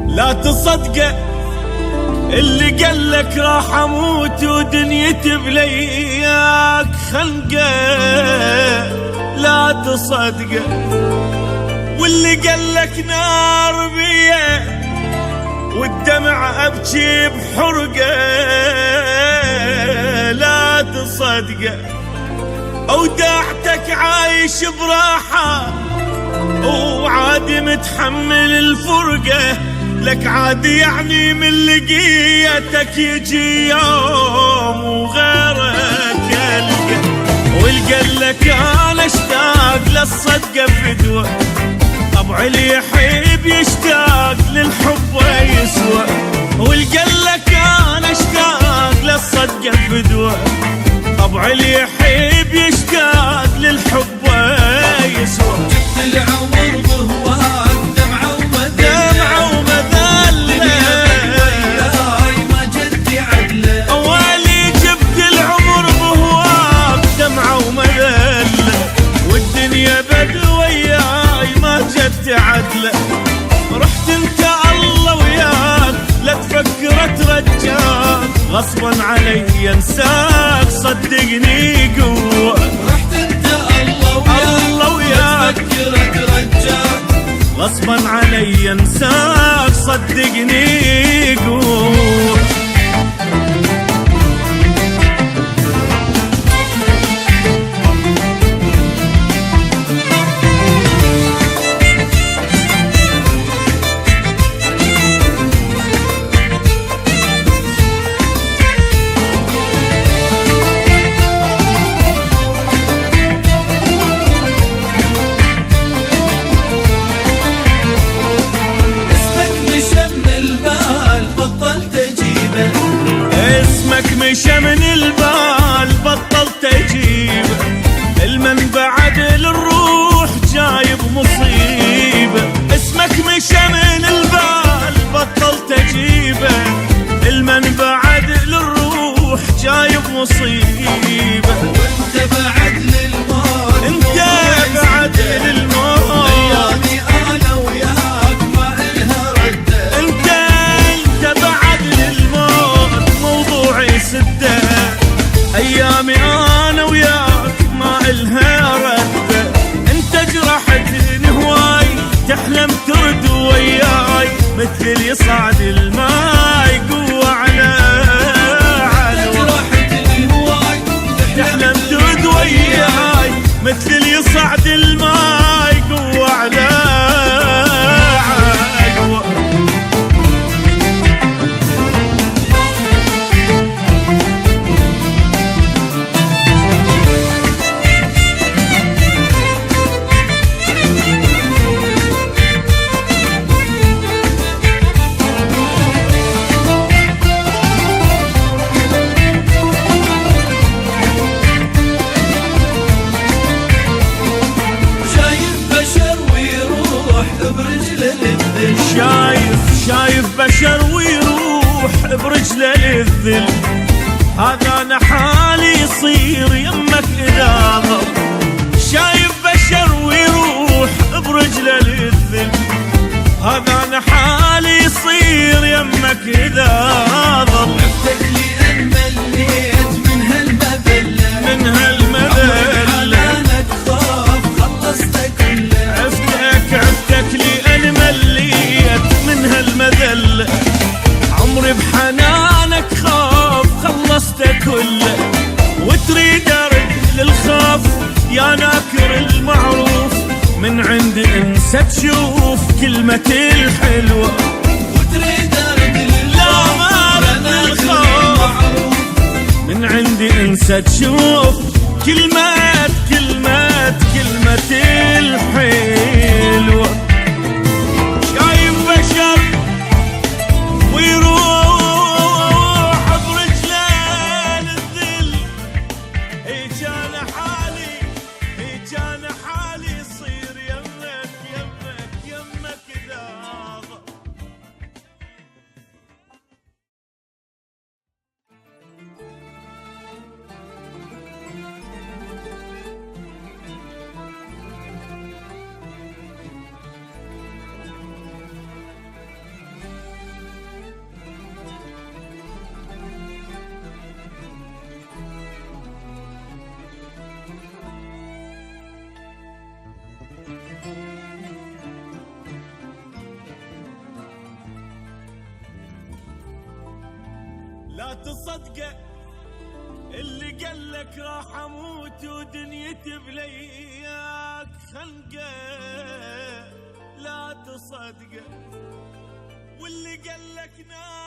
لا تصدقه اللي قالك راح اموت ودنيتي بلياك خنقه، لا تصدقه واللي قالك نار بيه والدمع ابكي بحرقه، لا تصدقه اودعتك عايش براحه وعادي متحمل الفرقه، لك عادي يعني من لقيتك يجي يوم وغيرك يلقى، والقلك انا اشتاق للصدقه فدوه، طبع اللي يحب يشتاق للحب ويسوى، والقلك انا اشتاق للصدقه فدوه، طبع اللي يحب يشتاق للحب ويسوى. جبت العمر بهواك دمعه عدله، رحت انت الله وياك لا تفكر ترجاك، غصبا علي انساك صدقني قوه، رحت انت الله وياك لا تفكر ترجاك، غصبا علي انساك صدقني قوه. مشى من البال بطلت اجيبه، المن بعد للروح جايب مصيبه، اسمك مشى من البال بطلت اجيبه، المن بعد للروح جايب مصيبه، وانت بعد للموت، انت بعد للموت، ايامي انا وياك ما الها رده، انت بعد للموت موضوعي سده، ايامي انا وياك ما الها رده، انت جرحتني هواي تحلم ترد وياي، مثل يصعد الماي قوه على عدوى، جرحتني هواي تحلم ترد وياي، مثل يصعد الماي قوه على عدوى. شايف بشر ويروح برجله للذل، هذا انا حالي يصير يمك اذا ضل، شايف بشر ويروح برجله للذل، هذا انا حالي يصير يمك اذا ضل، عفتك لي ان مليت من هالمذله، من هالمذله حنانك خاف خلصتك كله، عفتك لي ان مليت من هالمذله، عمري بحنانك خاف خلصته كله، وتريد ارد للخاف يا ناكر المعروف، من عند انسى تشوف كلمتي الحلوه، وتريد ارد للخاف من عندي انسى تشوف كلمتي الحلوه، شايف بشر ويروح برجله للذل، كان حالي يصير يمك اذا ضل. لا تصدقه اللي قالك راح اموت ودنيتي بلياك خنقه، لا تصدقه واللي قالك نار